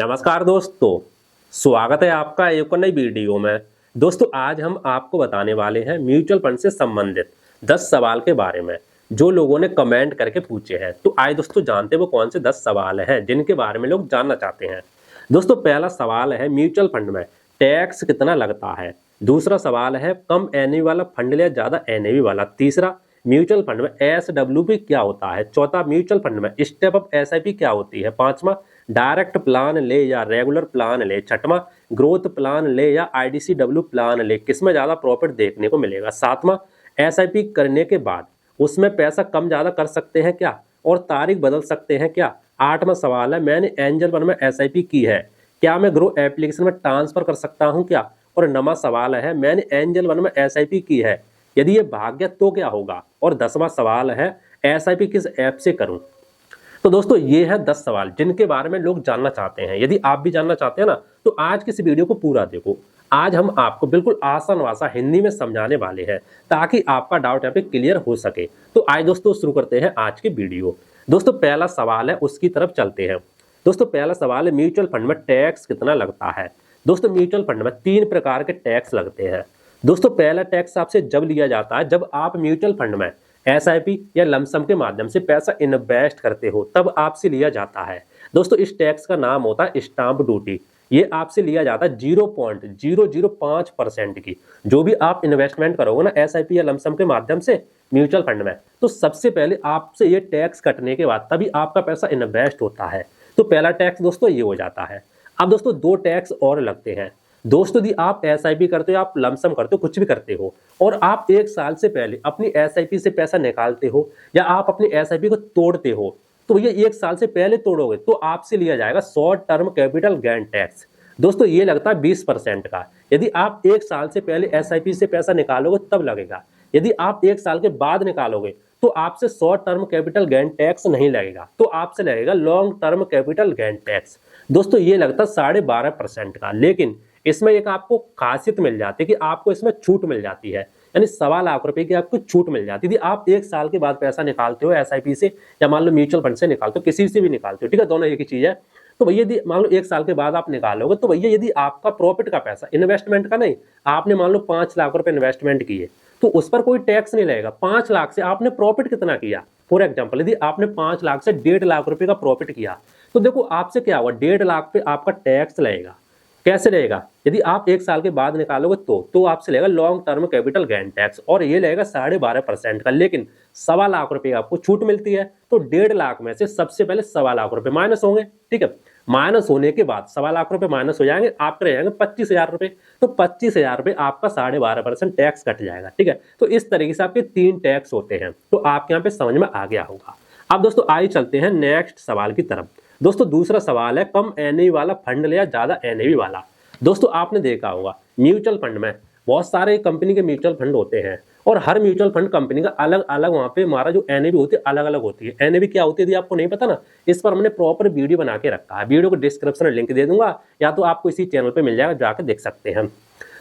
नमस्कार दोस्तों, स्वागत है आपका एक और नई वीडियो में। दोस्तों आज हम आपको बताने वाले हैं म्यूचुअल फंड से संबंधित 10 सवाल के बारे में जो लोगों ने कमेंट करके पूछे हैं। तो आइए दोस्तों जानते हैं वो कौन से 10 सवाल हैं जिनके बारे में लोग जानना चाहते हैं। दोस्तों पहला सवाल है म्यूचुअल फंड में टैक्स कितना लगता है। दूसरा सवाल है कम एनएवी वाला फंड लिया ज्यादा एनएवी वाला। तीसरा म्यूचुअल फंड में एसडब्ल्यूपी क्या होता है। चौथा म्यूचुअल फंड में स्टेप अप एसआईपी क्या होती है। पांचवा डायरेक्ट प्लान ले या रेगुलर प्लान ले। छठवां ग्रोथ प्लान ले या आईडीसीडब्ल्यू प्लान ले, किसमें ज्यादा प्रॉफिट देखने को मिलेगा। सातवां एसआईपी करने के बाद उसमें पैसा कम ज्यादा कर सकते हैं क्या और तारीख बदल सकते हैं क्या। आठवां सवाल है मैंने एंजल वन में एसआईपी की है, क्या मैं ग्रो एप्लीकेशन में ट्रांसफर कर सकता हूं क्या। और नवा सवाल है मैंने एंजल वन में एसआईपी की है, यदि ये भाग गया तो क्या होगा। और 10वां सवाल है एसआईपी किस ऐप से करूं। तो दोस्तों ये है 10 सवाल जिनके बारे में लोग जानना चाहते हैं। यदि आप भी जानना चाहते हैं ना तो आज की इस वीडियो को पूरा देखो। आज हम आपको बिल्कुल आसान भाषा हिंदी में समझाने वाले हैं ताकि आपका डाउट यहाँ पे क्लियर हो सके। तो आइए दोस्तों शुरू करते हैं आज की वीडियो। दोस्तों पहला सवाल है उसकी तरफ चलते हैं। दोस्तों पहला सवाल है म्यूचुअल फंड में टैक्स कितना लगता है। दोस्तों म्यूचुअल फंड में 3 प्रकार के टैक्स लगते हैं। दोस्तों पहला टैक्स आपसे जब लिया जाता है जब आप म्यूचुअल फंड में एसआईपी या लमसम के माध्यम से पैसा इन्वेस्ट करते हो, तब आपसे लिया जाता है। दोस्तों इस टैक्स का नाम होता है स्टाम्प ड्यूटी। ये आपसे लिया जाता है 0.005% की। जो भी आप इन्वेस्टमेंट करोगे ना एसआईपी या लमसम के माध्यम से म्यूचुअल फंड में, तो सबसे पहले आपसे ये टैक्स कटने के बाद तभी आपका पैसा इन्वेस्ट होता है। तो पहला टैक्स दोस्तों ये हो जाता है। अब दोस्तों 2 टैक्स और लगते हैं। दोस्तों यदि आप एसआईपी करते हो, आप लमसम करते हो, कुछ भी करते हो और आप 1 साल से पहले अपनी एसआईपी से पैसा निकालते हो या आप अपनी एसआईपी को तोड़ते हो, तो ये 1 साल से पहले तोड़ोगे तो आपसे लिया जाएगा short term capital gain tax. दोस्तों ये लगता है 20% का। यदि आप 1 साल से पहले एसआईपी से पैसा निकालोगे तब लगेगा। यदि आप 1 साल के बाद निकालोगे तो आपसे short term capital gain tax नहीं लगेगा, तो आपसे लगेगा long term capital gain tax. दोस्तों ये लगता है 12.5% का। लेकिन इसमें एक आपको खासियत मिल जाती है कि आपको इसमें छूट मिल जाती है, यानी 1.25 लाख रुपए की आपको छूट मिल जाती है। यदि आप 1 साल के बाद पैसा निकालते हो एसआईपी से या मान लो म्यूचुअल फंड से निकालते हो, किसी से भी निकालते हो, ठीक है, दोनों एक ही चीज है। तो भैया यदि मान लो 1 साल के बाद आप निकालोगे तो भैया यदि आपका प्रॉफिट का पैसा, इन्वेस्टमेंट का नहीं, आपने मान लो 5 लाख रुपए इन्वेस्टमेंट किए तो उस पर कोई टैक्स नहीं लगेगा। 5 लाख से आपने प्रॉफिट कितना किया, फॉर एग्जाम्पल यदि आपने 5 लाख से 1.5 लाख रुपए का प्रॉफिट किया तो देखो आपसे क्या हुआ, 1.5 लाख पे आपका टैक्स लगेगा। कैसे रहेगा, यदि आप 1 साल के बाद निकालोगे तो आपसे लगेगा long term capital gain tax और ये लगेगा 12.5% का। लेकिन 1.25 लाख रुपए आपको छूट मिलती है तो 1.5 लाख में से सबसे पहले 1.25 लाख रुपए माइनस होंगे, ठीक है। माइनस होने के बाद 1.25 लाख रुपए माइनस हो जाएंगे, आपके रह जाएंगे 25,000 रुपए। तो 25,000 रुपए आपका 12.5% टैक्स कट जाएगा, ठीक है। तो इस तरीके से आपके 3 टैक्स होते हैं। तो आपके यहाँ पे समझ में आ गया होगा। अब दोस्तों आइए चलते हैं नेक्स्ट सवाल की तरफ। दोस्तों दूसरा सवाल है कम एनएवी वाला फंड ले या ज्यादा एनएवी वाला। दोस्तों आपने देखा होगा म्यूचुअल फंड में बहुत सारे कंपनी के म्यूचुअल फंड होते हैं और हर म्यूचुअल फंड कंपनी का अलग अलग वहां पे हमारा जो एनएवी होती है अलग अलग होती है। एनएवी क्या होती है यदि आपको नहीं पता ना, इस पर हमने प्रॉपर वीडियो बना के रखा है। वीडियो को डिस्क्रिप्शन में लिंक दे दूंगा या तो आपको इसी चैनल पे मिल जाएगा, जाकर देख सकते हैं।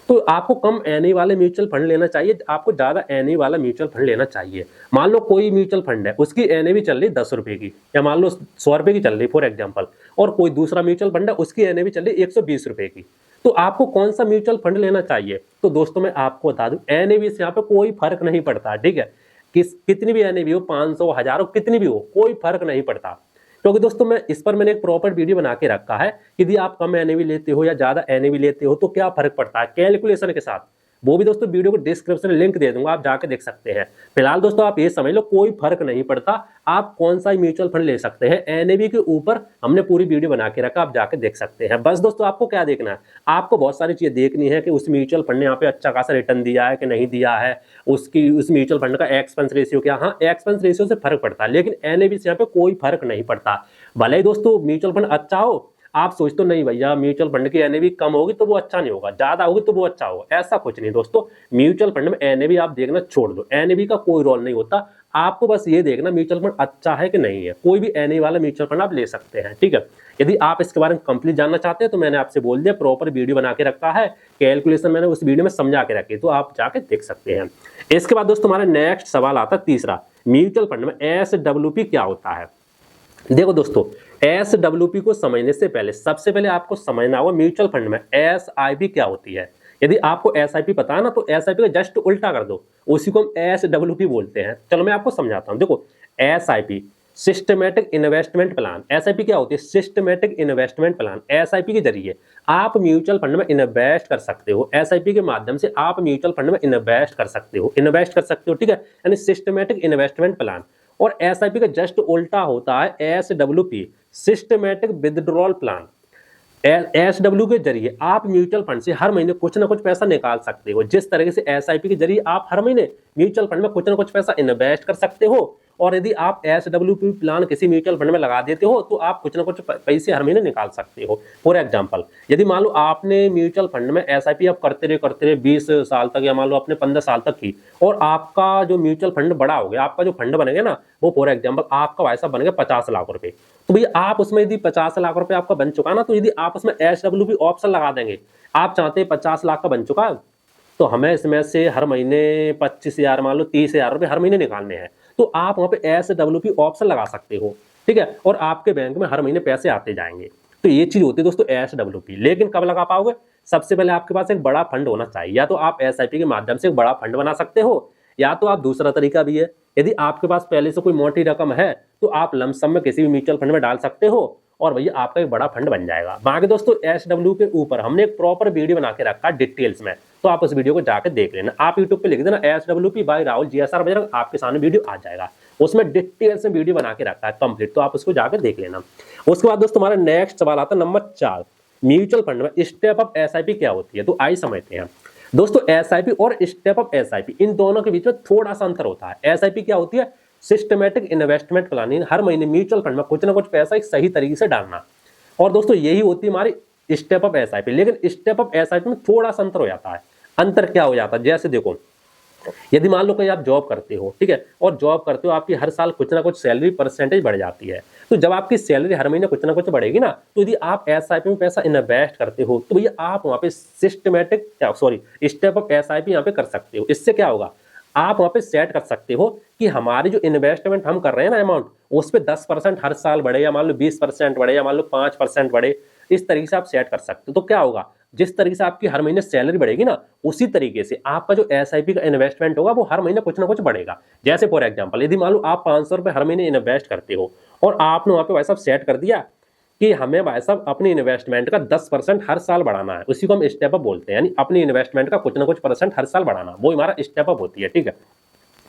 तो आपको कम एनएवी वाले म्यूचुअल फंड लेना चाहिए, आपको ज्यादा एनएवी वाला म्यूचुअल फंड लेना चाहिए। मान लो कोई म्यूचुअल फंड है उसकी एनएवी चल रही 10 रुपए की या मान लो 100 रुपए की चल रही फॉर एग्जाम्पल, और कोई दूसरा म्यूचुअल फंड है उसकी एनएवी चल रही 120 रुपए की। तो आपको कौन सा म्यूचुअल फंड लेना चाहिए। तो दोस्तों मैं आपको बता दूं एनएवी से यहाँ पे कोई फर्क नहीं पड़ता, ठीक है। कितनी भी एनएवी हो, 500 1000 कितनी भी हो, कोई फर्क नहीं पड़ता। क्योंकि दोस्तों मैंने एक प्रॉपर वीडियो बना के रखा है। यदि आप कम एनएवी लेते हो या ज्यादा एनएवी लेते हो तो क्या फर्क पड़ता है कैलकुलेशन के साथ, वो भी दोस्तों वीडियो को डिस्क्रिप्शन में लिंक दे दूंगा, आप जाके देख सकते हैं। फिलहाल दोस्तों आप ये समझ लो कोई फर्क नहीं पड़ता, आप कौन सा म्यूचुअल फंड ले सकते हैं। एनएवी के ऊपर हमने पूरी वीडियो बना के रखा, आप जाके देख सकते हैं। बस दोस्तों आपको क्या देखना है, आपको बहुत सारी चीजें देखनी है कि उस म्यूचुअल फंड ने यहाँ पे अच्छा खासा रिटर्न दिया है कि नहीं दिया है, उस म्यूचुअल फंड का एक्सपेंस रेशियो क्या। हाँ एक्सपेंस रेशियो से फर्क पड़ता है लेकिन एनएवी से यहाँ पे कोई फर्क नहीं पड़ता। भले ही दोस्तों म्यूचुअल फंड अच्छा हो, आप सोचते हो नहीं भैया म्यूचुअल फंड की एनएवी कम होगी तो वो अच्छा नहीं होगा, ज्यादा होगी तो वो अच्छा होगा, ऐसा कुछ नहीं दोस्तों। म्यूचुअल फंड में एनएवी आप देखना छोड़ दो, एनएवी का कोई रोल नहीं होता। आपको बस ये देखना म्यूचुअल फंड अच्छा है कि नहीं है। कोई भी एनएवी वाला म्यूचुअल फंड आप ले सकते हैं, ठीक है। यदि आप इसके बारे में कंप्लीट जानना चाहते हैं तो मैंने आपसे बोल दिया, प्रॉपर वीडियो बना के रखा है, कैलकुलेशन मैंने उस वीडियो में समझा के रखी, तो आप जाके देख सकते हैं। इसके बाद दोस्तों हमारा नेक्स्ट सवाल आता है तीसरा, म्यूचुअल फंड में एसडब्ल्यूपी क्या होता है। देखो दोस्तों, SWP को समझने से पहले सबसे पहले आपको समझना होगा म्यूचुअल फंड में SIP क्या होती है। यदि आपको SIP पता है ना, तो SIP का जस्ट उल्टा कर दो, उसी को हम SWP बोलते हैं। चलो मैं आपको समझाता हूं। देखो, SIP systematic investment plan. SIP क्या होती है? Systematic investment plan. SIP के जरिए आप म्यूचुअल फंड में इन्वेस्ट कर सकते हो। SIP के माध्यम से आप म्यूचुअल फंड में इन्वेस्ट कर सकते हो, ठीक है, यानी सिस्टमेटिक इन्वेस्टमेंट प्लान। और SIP का जस्ट उल्टा होता है SWP, systematic withdrawal plan. SW के जरिए आप म्यूचुअल फंड से हर महीने कुछ ना कुछ पैसा निकाल सकते हो। जिस तरीके से SIP के जरिए आप हर महीने म्यूचुअल फंड में कुछ ना कुछ पैसा इन्वेस्ट कर सकते हो, और यदि आप SWP प्लान किसी म्यूचुअल फंड में लगा देते हो तो आप कुछ ना कुछ पैसे हर महीने निकाल सकते हो। फॉर एग्जाम्पल, यदि मान लो आपने म्यूचुअल फंड में SIP आप करते रहे 20 साल तक, या मान लो आपने 15 साल तक की, और आपका जो म्यूचुअल फंड बड़ा हो गया, आपका जो फंड बनेगा ना, वो फॉर एग्जाम्पल आपका वैसा बन गया 50 लाख रुपए, तो भैया आप उसमें यदि 50 लाख रुपए आपका बन चुका ना, तो यदि आप उसमें SWP ऑप्शन लगा देंगे, आप चाहते हैं 50 लाख का बन चुका, तो हमें इसमें से हर महीने 25,000 मान लो 30,000 रुपए हर महीने निकालने हैं, तो आप वहां पे SWP ऑप्शन लगा सकते हो, ठीक है, और आपके बैंक में हर महीने पैसे आते जाएंगे। तो ये चीज होती है दोस्तों SWP। लेकिन कब लगा पाओगे? सबसे पहले आपके पास एक बड़ा फंड होना चाहिए। या तो आप SIP के माध्यम से एक बड़ा फंड बना सकते हो, या तो आप दूसरा तरीका भी है, यदि आपके पास पहले से कोई मोटी रकम है तो आप लमसम में किसी भी म्यूचुअल फंड में डाल सकते हो, और भैया आपका एक बड़ा फंड बन जाएगा। बाकी दोस्तों SW के ऊपर हमने एक प्रॉपर वीडियो बना के रखा डिटेल्स में, तो आप उस वीडियो को जाकर देख लेना। आप यूट्यूब पे लिख देना SWP by Rahul GSR Bajrang, आपके सामने वीडियो आ जाएगा, उसमें डिटेल्स में वीडियो बना के रखा है कंप्लीट, तो आप उसको जाकर देख लेना। उसके बाद दोस्तों हमारा नेक्स्ट सवाल आता है नंबर 4, म्यूचुअल फंड में स्टेप अप SIP क्या होती है। तो आइए समझते हैं दोस्तों, SIP और स्टेप अप SIP इन दोनों के बीच में थोड़ा सा अंतर होता है। SIP क्या होती है? सिस्टमेटिक इन्वेस्टमेंट प्लानिंग, हर महीने म्यूचुअल फंड में कुछ ना कुछ पैसा एक सही तरीके से डालना, और दोस्तों यही होती है हमारी स्टेप अप SIP। लेकिन स्टेप अप SIP में थोड़ा सा अंतर हो जाता है। अंतर क्या हो जाता है? जैसे देखो, यदि मान लो कि आप जॉब करते हो, ठीक है, और जॉब करते हो, आपकी हर साल कुछ ना कुछ सैलरी परसेंटेज बढ़ जाती है, तो जब आपकी सैलरी हर महीने कुछ ना कुछ बढ़ेगी ना, तो यदि आप SIP में पैसा इन्वेस्ट करते हो, तो भैया आप वहां पे स्टेप अप SIP यहाँ पे कर सकते हो। इससे क्या होगा? आप वहां पे सेट कर सकते हो कि हमारी जो इन्वेस्टमेंट हम कर रहे हैं ना अमाउंट, उस पर 10% हर साल बढ़े, या मान लो 20% बढ़े, या मान लो 5% बढ़े, इस तरीके से आप सेट कर सकते हो। तो क्या होगा? जिस तरीके से आपकी हर महीने सैलरी बढ़ेगी ना, उसी तरीके से आपका जो SIP का इन्वेस्टमेंट होगा वो हर महीने कुछ ना कुछ बढ़ेगा। जैसे फॉर एग्जांपल, यदि मान लो आप 500 रुपए हर महीने इन्वेस्ट करते हो, और आपने वहां पे भाई साहब सेट कर दिया कि हमें भाई साहब अपनी इन्वेस्टमेंट का 10% हर साल बढ़ाना है, उसी को हम स्टेप अप बोलते हैं, यानी अपनी इन्वेस्टमेंट का कुछ ना कुछ परसेंट हर साल बढ़ाना, वो हमारा स्टेप अप होती है, ठीक है।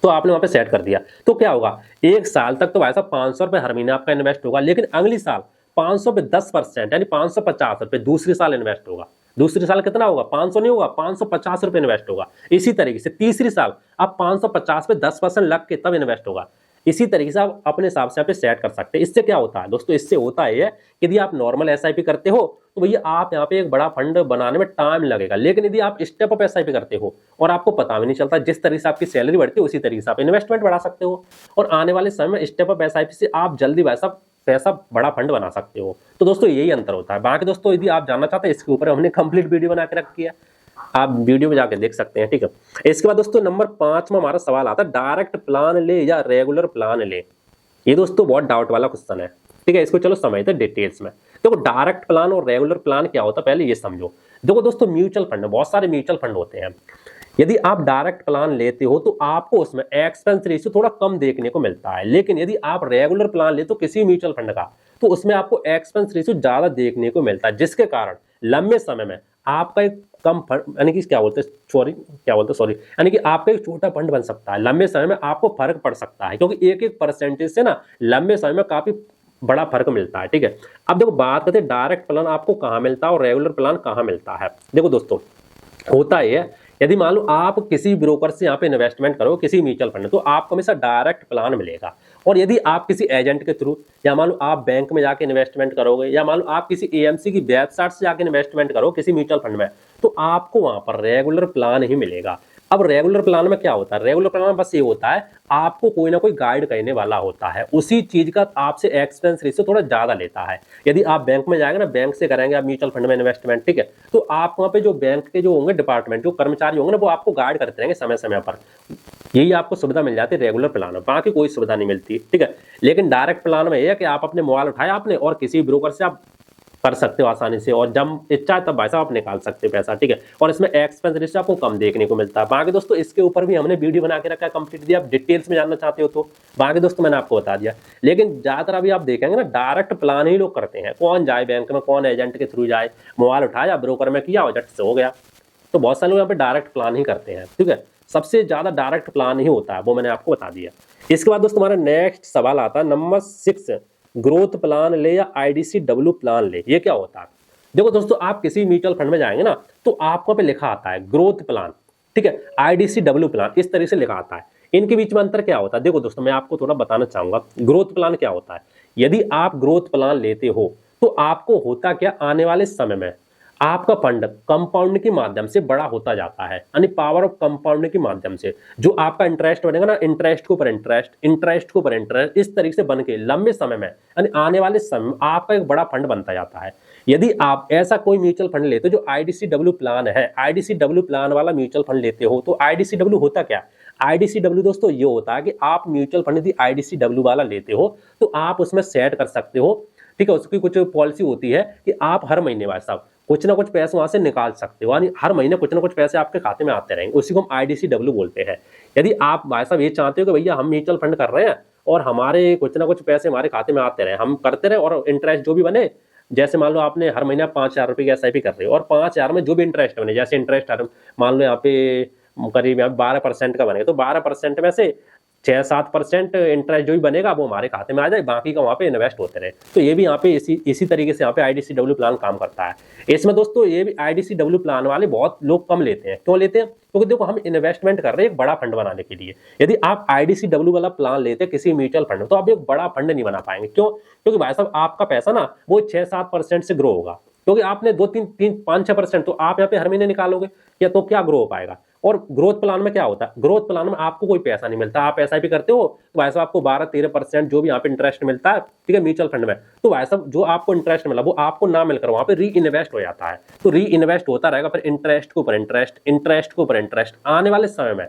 तो आपने वहां पे सेट कर दिया, तो क्या होगा? एक साल तक तो भाई साहब 500 रुपए हर महीने आपका इन्वेस्ट होगा, लेकिन अगली साल 500 पे 10% यानी 550 रुपए दूसरी साल इन्वेस्ट होगा। दूसरी साल कितना होगा? 500 नहीं होगा, 550 रुपए इन्वेस्ट होगा। इसी तरीके से तीसरी साल अब 550 पे 10% लग के तब इन्वेस्ट होगा। इसी तरीके से आप अपने हिसाब से सेट कर सकते हैं। इससे क्या होता है दोस्तों? इससे होता है यदि आप नॉर्मल SIP करते हो तो भैया आप यहाँ पे एक बड़ा फंड बनाने में टाइम लगेगा, लेकिन यदि आप स्टेप अप SIP करते हो और आपको पता भी नहीं चलता, जिस तरीके से आपकी सैलरी बढ़ती है उसी तरीके से आप इन्वेस्टमेंट बढ़ा सकते हो, और आने वाले समय में स्टेप अप SIP से आप जल्दी पैसा बड़ा फंड बना सकते हो। तो दोस्तों यही अंतर होता है। बाकी दोस्तों यदि आप जानना चाहते हैं, इसके ऊपर हमने कंप्लीट वीडियो बना के रखी है, आप वीडियो में जाके देख सकते हैं, ठीक है। इसके बाद दोस्तों नंबर 5 में हमारा सवाल आता है डायरेक्ट प्लान ले या रेगुलर प्लान ले। ये दोस्तों बहुत डाउट वाला क्वेश्चन है, ठीक है, इसको चलो समझते हैं डिटेल्स में। देखो डायरेक्ट प्लान और रेगुलर प्लान क्या होता है पहले ये समझो। देखो दोस्तों म्यूचुअल फंड, बहुत सारे म्यूचुअल फंड होते हैं, यदि आप डायरेक्ट प्लान लेते हो तो आपको उसमें एक्सपेंस रेशियो थोड़ा कम देखने को मिलता है, लेकिन यदि आप रेगुलर प्लान लेते हो किसी म्यूचुअल फंड का, तो उसमें आपको एक्सपेंस रेशियो ज्यादा देखने को मिलता है, जिसके कारण लंबे समय में आपका एक कम फंड यानी कि यानी कि आपका एक छोटा फंड बन सकता है, लंबे समय में आपको फर्क पड़ सकता है, क्योंकि एक एक परसेंटेज से ना लंबे समय में काफी बड़ा फर्क मिलता है, ठीक है। अब देखो बात करते हैं डायरेक्ट प्लान आपको कहां मिलता है और रेगुलर प्लान कहां मिलता है। देखो दोस्तों होता है, यदि मान लो आप किसी ब्रोकर से यहाँ पे इन्वेस्टमेंट करो किसी म्यूचुअल फंड में, तो आपको हमेशा डायरेक्ट प्लान मिलेगा। और यदि आप किसी एजेंट के थ्रू, या मान लो आप बैंक में जाके इन्वेस्टमेंट करोगे, या मान लो आप किसी AMC की वेबसाइट से जाके इन्वेस्टमेंट करो किसी म्यूचुअल फंड में, तो आपको वहां पर रेगुलर प्लान ही मिलेगा। अब रेगुलर प्लान में क्या होता है? रेगुलर प्लान में बस ये होता है आपको कोई ना कोई गाइड करने वाला होता है, उसी चीज का आपसे एक्सपेंस रेशियो थोड़ा ज्यादा लेता है। यदि आप बैंक में जाएंगे ना, बैंक से करेंगे आप म्यूचुअल फंड में इन्वेस्टमेंट, ठीक है, तो आप वहां पे जो बैंक के जो होंगे डिपार्टमेंट, जो कर्मचारी होंगे ना, वो आपको गाइड करते रहेंगे समय समय पर यही आपको सुविधा मिल जाती है रेगुलर प्लान में, बाकी कोई सुविधा नहीं मिलती, ठीक है। लेकिन डायरेक्ट प्लान में ये है कि आप अपने मोबाइल उठाया आपने और किसी ब्रोकर से आप कर सकते हो आसानी से, और जब इच्छा है तब भाई साहब आप निकाल सकते हो पैसा, ठीक है। और इसमें एक्सपेंस रेशियो आपको कम देखने को मिलता है। बाकी दोस्तों इसके ऊपर भी हमने वीडियो बना के रखा है कंप्लीट दिया, आप डिटेल्स में जानना चाहते हो तो बाकी दोस्तों मैंने आपको बता दिया। लेकिन ज्यादातर अभी आप देखेंगे ना डायरेक्ट प्लान ही लोग करते हैं, कौन जाए बैंक में, कौन एजेंट के थ्रू जाए, मोबाइल उठाया ब्रोकर में किया और झट से हो गया। तो बहुत सारे लोग यहाँ पे डायरेक्ट प्लान ही करते हैं, ठीक है। सबसे ज्यादा डायरेक्ट प्लान ही होता है, वो मैंने आपको बता दिया। इसके बाद दोस्तों हमारा नेक्स्ट सवाल आता है नंबर 6, ग्रोथ प्लान ले या IDCW प्लान ले, ये क्या होता है? देखो दोस्तों आप किसी म्यूचुअल फंड में जाएंगे ना तो आपको पे लिखा आता है ग्रोथ प्लान, ठीक है, IDCW प्लान, इस तरह से लिखा आता है। इनके बीच में अंतर क्या होता है? देखो दोस्तों मैं आपको थोड़ा बताना चाहूंगा ग्रोथ प्लान क्या होता है। यदि आप ग्रोथ प्लान लेते हो तो आपको होता क्या, आने वाले समय में आपका फंड कंपाउंड के माध्यम से बड़ा होता जाता है, यानी पावर ऑफ कंपाउंड के माध्यम से जो आपका इंटरेस्ट बनेगा ना, इंटरेस्ट के ऊपर इंटरेस्ट, इंटरेस्ट के ऊपर इंटरेस्ट, इस तरीके से बन के लंबे समय में यानी आने वाले समय में आपका एक बड़ा फंड बनता जाता है। यदि आप ऐसा कोई म्यूचुअल फंड लेते हो जो IDCW प्लान है, IDCW प्लान वाला म्यूचुल फंड लेते हो, तो IDCW होता क्या? IDCW दोस्तों ये होता है कि आप म्यूचुअल फंड यदि IDCW वाला लेते हो तो आप उसमें सेट कर सकते हो, ठीक है। उसकी कुछ पॉलिसी होती है कि आप हर महीने भाई साहब कुछ ना कुछ पैसे वहां से निकाल सकते हो, यानी हर महीने कुछ ना कुछ पैसे आपके खाते में आते रहेंगे, उसी को हम IDCW बोलते हैं। यदि आप भाई साहब ये चाहते हो कि भैया हम म्यूचुअल फंड कर रहे हैं और हमारे कुछ ना कुछ पैसे हमारे खाते में आते रहे, हम करते रहे और इंटरेस्ट जो भी बने, जैसे मान लो आपने हर महीने 5,000 रुपये की SIP कर रहे हो और 5,000 में जो भी इंटरेस्ट बने, जैसे इंटरेस्ट मान लो यहाँ पे करीब 12% का बनेगा, तो 12% में से 6-7% इंटरेस्ट जो भी बनेगा वो हमारे खाते में आ जाए, बाकी का वहाँ पे इन्वेस्ट होते रहे। तो ये भी यहाँ पे इसी तरीके से यहाँ पे IDCW प्लान काम करता है। इसमें दोस्तों ये भी IDCW प्लान वाले बहुत लोग कम लेते हैं। क्यों लेते हैं? क्योंकि देखो हम इन्वेस्टमेंट कर रहे हैं एक बड़ा फंड बनाने के लिए। यदि आप IDCW वाला प्लान लेते हैं किसी म्यूचुअल फंड में तो आप एक बड़ा फंड नहीं बना पाएंगे। क्यों? क्योंकि भाई साहब आपका पैसा ना वो 6-7% से ग्रो होगा, क्योंकि आपने 2-3-5-6% तो आप यहाँ पे हर महीने निकालोगे, या तो क्या ग्रो हो पाएगा। और ग्रोथ प्लान में क्या होता है? ग्रोथ प्लान में आपको कोई पैसा नहीं मिलता, आप SIP करते हो तो भाई साहब आपको 12-13% जो भी यहाँ पे इंटरेस्ट मिलता है, ठीक है, म्यूचुअल फंड में, तो भाई साहब जो आपको इंटरेस्ट मिला वो आपको ना मिलकर वहां पे री इन्वेस्ट हो जाता है। तो री इन्वेस्ट होता रहेगा, फिर इंटरेस्ट के ऊपर इंटरेस्ट, इंटरेस्ट के ऊपर इंटरेस्ट, आने वाले समय में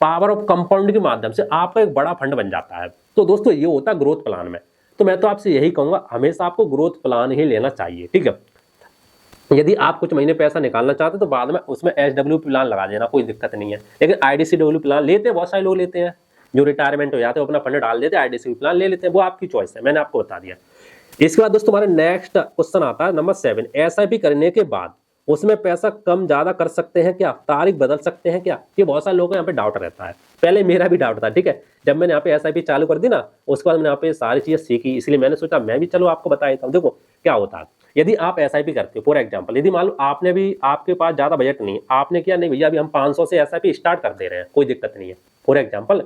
पावर ऑफ कंपाउंड के माध्यम से आपका एक बड़ा फंड बन जाता है। तो दोस्तों ये होता है ग्रोथ प्लान में। तो मैं तो आपसे यही कहूंगा हमेशा आपको ग्रोथ प्लान ही लेना चाहिए, ठीक है। यदि आप कुछ महीने पैसा निकालना चाहते तो बाद में उसमें SW प्लान लगा देना, कोई दिक्कत नहीं है। लेकिन IDCW प्लान लेते हैं बहुत सारे लोग लेते हैं, जो रिटायरमेंट हो जाते हैं अपना फंड डाल देते हैं, IDCW प्लान ले लेते हैं, वो आपकी चॉइस है, मैंने आपको बता दिया। इसके बाद दोस्तों हमारे नेक्स्ट क्वेश्चन आता है नंबर 7, SIP करने के बाद उसमें पैसा कम ज्यादा कर सकते हैं क्या, तारीख बदल सकते हैं क्या? ये बहुत सारे लोगों को यहाँ पे डाउट रहता है, पहले मेरा भी डाउट था, ठीक है। जब मैंने यहाँ पे SIP चालू कर दी ना उसके बाद मैंने यहाँ पे सारी चीजें सीखी, इसलिए मैंने सोचा मैं भी चलो आपको बता देता हूँ। देखो क्या होता है, यदि आप SIP करते हो, फॉर एग्जाम्पल यदि मान लो आपने भी, आपके पास ज्यादा बजट नहीं है, आपने किया नहीं भैया अभी हम 500 से SIP स्टार्ट कर दे रहे हैं, कोई दिक्कत नहीं है। फॉर एग्जाम्पल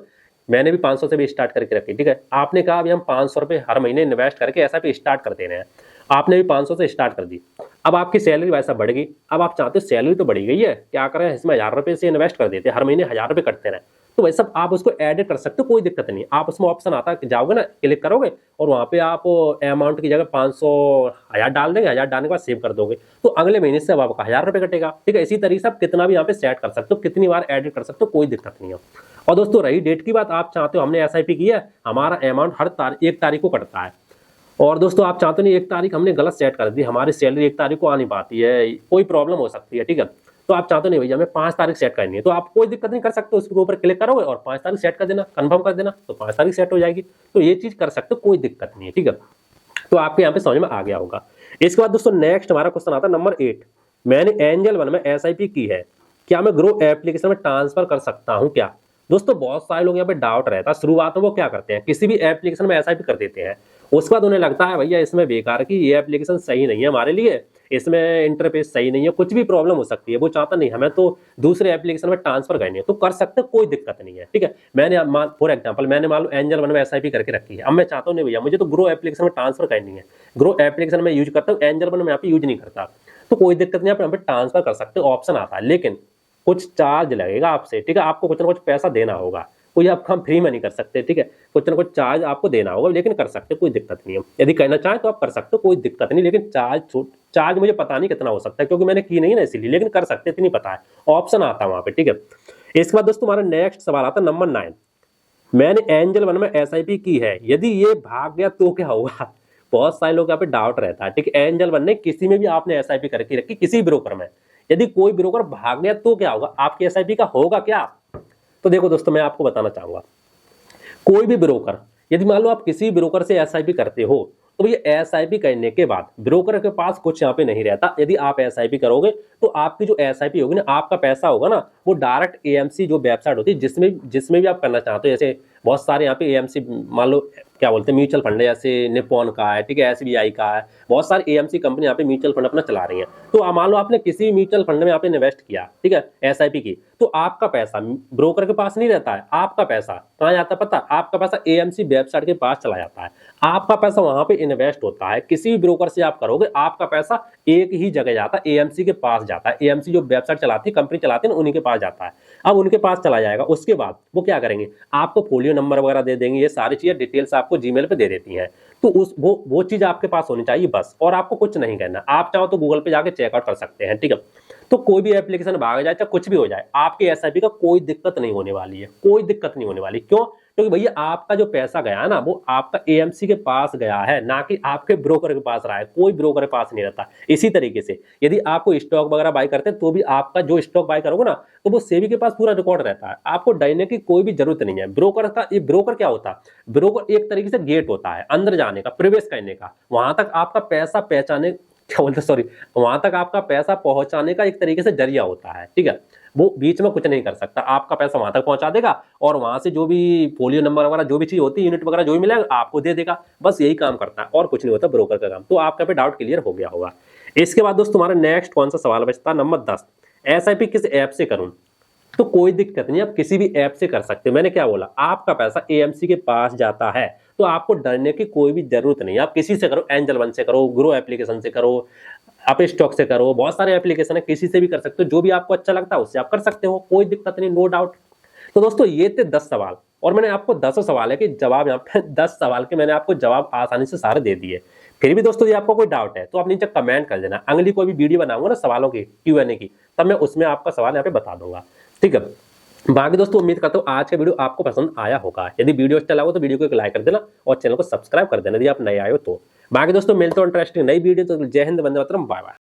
मैंने भी 500 से भी स्टार्ट करके रखी, ठीक है। आपने कहा अभी हम 500 रुपए हर महीने इन्वेस्ट करके SIP स्टार्ट कर दे रहे हैं, आपने भी 500 से स्टार्ट कर दी। अब आपकी सैलरी वैसा बढ़ गई, अब आप चाहते हो सैलरी तो बढ़ी गई है, क्या करें इसमें 1,000 रुपए से इन्वेस्ट कर देते, हर महीने 1,000 रुपए कटते रहे, तो वैसे सब आप उसको एडिट कर सकते हो, कोई दिक्कत नहीं। आप उसमें ऑप्शन आता है, जाओगे ना क्लिक करोगे और वहां पे आप अमाउंट की जगह 500 1,000 डाल देंगे, 1,000 डालने के बाद सेव कर दोगे तो अगले महीने से अब आपका 1,000 रुपए कटेगा, ठीक है। इसी तरीके से आप कितना भी यहाँ पे सेट कर सकते हो, कितनी बार एडिट कर सकते हो, कोई दिक्कत नहीं है। और दोस्तों रही डेट की बात, आप चाहते हो हमने SIP की है, हमारा अमाउंट हर 1 तारीख को कटता है, और दोस्तों आप चाहते नहीं 1 तारीख हमने गलत सेट कर दी, हमारी सैलरी 1 तारीख को आ नहीं पाती है, कोई प्रॉब्लम हो सकती है, ठीक है। तो आप चाहते नहीं भैया हमें 5 तारीख सेट करनी है, तो आप कोई दिक्कत नहीं कर सकते, उसके ऊपर क्लिक करोगे और 5 तारीख सेट कर देना, कंफर्म कर देना, तो 5 तारीख सेट हो जाएगी। तो ये चीज कर सकते हो, कोई दिक्कत नहीं है, ठीक है। तो आपके यहाँ पे समझ में आ गया होगा। इसके बाद दोस्तों नेक्स्ट हमारा क्वेश्चन आता है नंबर 8, मैंने एंजल वन में SIP की है, क्या मैं ग्रो एप्लीकेशन में ट्रांसफर कर सकता हूँ क्या? दोस्तों बहुत सारे लोग यहाँ पे डाउट रहता है, शुरुआत में वो क्या करते हैं, किसी भी एप्लीकेशन में SIP कर देते हैं, उसके बाद उन्हें लगता है भैया इसमें बेकार की, ये एप्लीकेशन सही नहीं है हमारे लिए, इसमें इंटरफेस सही नहीं है, कुछ भी प्रॉब्लम हो सकती है, वो चाहता नहीं हमें तो दूसरे एप्लीकेशन में ट्रांसफर करनी है, तो कर सकते कोई दिक्कत नहीं है, ठीक है। मैंने फॉर एग्जांपल मैंने मान लो एंजल वन में SIP करके रखी है, अब मैं चाहता हूँ नहीं भैया मुझे तो ग्रो एप्लीकेशन में ट्रांसफर करनी है, ग्रो एप्लीकेशन में यूज करता हूँ, एंजल वन में यहाँ पे यूज नहीं करता, तो कोई दिक्कत नहीं, आप यहाँ पे ट्रांसफर कर सकते हो, ऑप्शन आता है, लेकिन कुछ चार्ज लगेगा आपसे, ठीक है। आपको कुछ ना कुछ पैसा देना होगा, कोई आप काम फ्री में नहीं कर सकते, ठीक है, कुछ ना कुछ चार्ज आपको देना होगा, लेकिन कर सकते कोई दिक्कत नहीं है। यदि करना चाहें तो आप कर सकते हो, कोई दिक्कत नहीं, लेकिन चार्ज मुझे पता नहीं कितना हो सकता है, क्योंकि मैंने की नहीं ना इसीलिए, लेकिन कर सकते, इतनी पता है, ऑप्शन आता है वहां पे, ठीक है। इसके बाद दोस्तों हमारा नेक्स्ट सवाल आता है नंबर 9। मैंने एंजल वन में एसआईपी की है, यदि ये भाग गया तो क्या होगा। बहुत सारे लोग यहाँ पे डाउट रहता है, ठीक है। एंजल वन ने किसी में भी आपने एसआईपी करके रखी, किसी ब्रोकर में, यदि कोई ब्रोकर भाग गया तो क्या होगा, आपकी एसआईपी का होगा क्या। तो देखो दोस्तों मैं आपको बताना चाहूंगा, कोई भी ब्रोकर, यदि मान लो आप किसी ब्रोकर से एसआईपी करते हो, तो ये एसआईपी करने के बाद ब्रोकर के पास कुछ यहाँ पे नहीं रहता। यदि आप एसआईपी करोगे तो आपकी जो एसआईपी होगी ना, आपका पैसा होगा ना, वो डायरेक्ट एएमसी जो वेबसाइट होती है, जिसमें भी आप करना चाहते हो, जैसे बहुत सारे यहाँ पे एएमसी, मान लो क्या बोलते हैं, म्यूचुअल फंड है, जैसे निप्पॉन का है, ठीक है, एसबीआई का है, बहुत सारी एएमसी कंपनी यहाँ पे म्यूचुअल फंड अपना चला रही है। तो मान लो आपने किसी म्यूचुअल फंड में आपने इन्वेस्ट किया, ठीक है, एसआईपी की, तो आपका पैसा ब्रोकर के पास नहीं रहता है, आपका पैसा कहाँ जाता है पता, आपका पैसा एएमसी वेबसाइट के पास चला जाता है। आपका पैसा वहां पे इन्वेस्ट होता है, किसी भी ब्रोकर से आप करोगे आपका पैसा एक ही जगह जाता है, एएमसी के पास जाता है। एएमसी जो वेबसाइट चलाती है, कंपनी चलाती है ना, उन्हीं के पास जाता है। अब उनके पास चला जाएगा, उसके बाद वो क्या करेंगे, आपको फोलियो नंबर वगैरह दे देंगे, ये सारी चीजें डिटेल्स आपको जीमेल पे दे देती हैं। तो वो चीज आपके पास होनी चाहिए बस, और आपको कुछ नहीं करना। आप चाहो तो गूगल पे जाके चेकआउट कर सकते हैं, ठीक है। तो कोई भी एप्लीकेशन भाग जाए, चाहे कुछ भी हो जाए, आपके एसआईपी का कोई दिक्कत नहीं होने वाली है, कोई दिक्कत नहीं होने वाली। क्यों? क्योंकि भैया आपका जो पैसा गया ना, वो आपका एएमसी के पास गया है, ना कि आपके ब्रोकर के पास रहा है। कोई ब्रोकर के पास नहीं रहता। इसी तरीके से यदि आपको स्टॉक वगैरह बाय करते हैं, तो भी आपका जो स्टॉक बाय करोगे ना, तो वो सेबी के पास पूरा रिकॉर्ड रहता है। आपको डरने की कोई भी जरूरत नहीं है। ब्रोकर का, ये ब्रोकर क्या होता है, ब्रोकर एक तरीके से गेट होता है अंदर जाने का, प्रवेश करने का, वहां तक आपका पैसा पहचाने, क्या बोलते, सॉरी, वहां तक आपका पैसा पहुंचाने का एक तरीके से जरिया होता है, ठीक है। वो बीच में कुछ नहीं कर सकता, आपका पैसा वहां तक पहुंचा देगा, और वहां से जो भी फोलियो नंबर वगैरह जो भी चीज होती है, यूनिट वगैरह जो भी मिलेगा आपको दे देगा। बस यही काम करता है, और कुछ नहीं होता ब्रोकर का काम। तो आपका पे डाउट क्लियर हो गया होगा। इसके बाद दोस्तों हमारा नेक्स्ट कौन सा सवाल बचता है, नंबर 10। एसआईपी किस ऐप से करूं। तो कोई दिक्कत नहीं, आप किसी भी ऐप से कर सकते हो। मैंने क्या बोला, आपका पैसा एएमसी के पास जाता है, तो आपको डरने की कोई भी जरूरत नहीं है। आप किसी से करो, एंजल वन से करो, ग्रो एप्लीकेशन से करो, आप स्टॉक से करो, बहुत सारे एप्लीकेशन है, किसी से भी कर सकते हो। जो भी आपको अच्छा लगता है उससे आप कर सकते हो, कोई दिक्कत नहीं, नो डाउट। तो दोस्तों ये थे 10 सवाल, और मैंने आपको 10 सवाल है कि जवाब, यहाँ पे 10 सवाल के मैंने आपको जवाब आसानी से सारे दे दिए। फिर भी दोस्तों ये आपको कोई डाउट है तो आप नीचे कमेंट कर देना। अगली कोई भी वीडियो बनाऊंगा ना सवालों की, Q&A की, तब मैं उसमें आपका सवाल यहाँ पे बता दूंगा, ठीक है। बाकी दोस्तों उम्मीद करता हूँ आज का वीडियो आपको पसंद आया होगा। यदि वीडियो अच्छा लगा तो वीडियो को एक लाइक कर देना, और चैनल को सब्सक्राइब कर देना यदि आप नए आए हो तो। बाकी दोस्तों मिलते हैं इंटरेस्टिंग नई वीडियो। तो जय हिंद, वंदे मातरम, बाय बाय।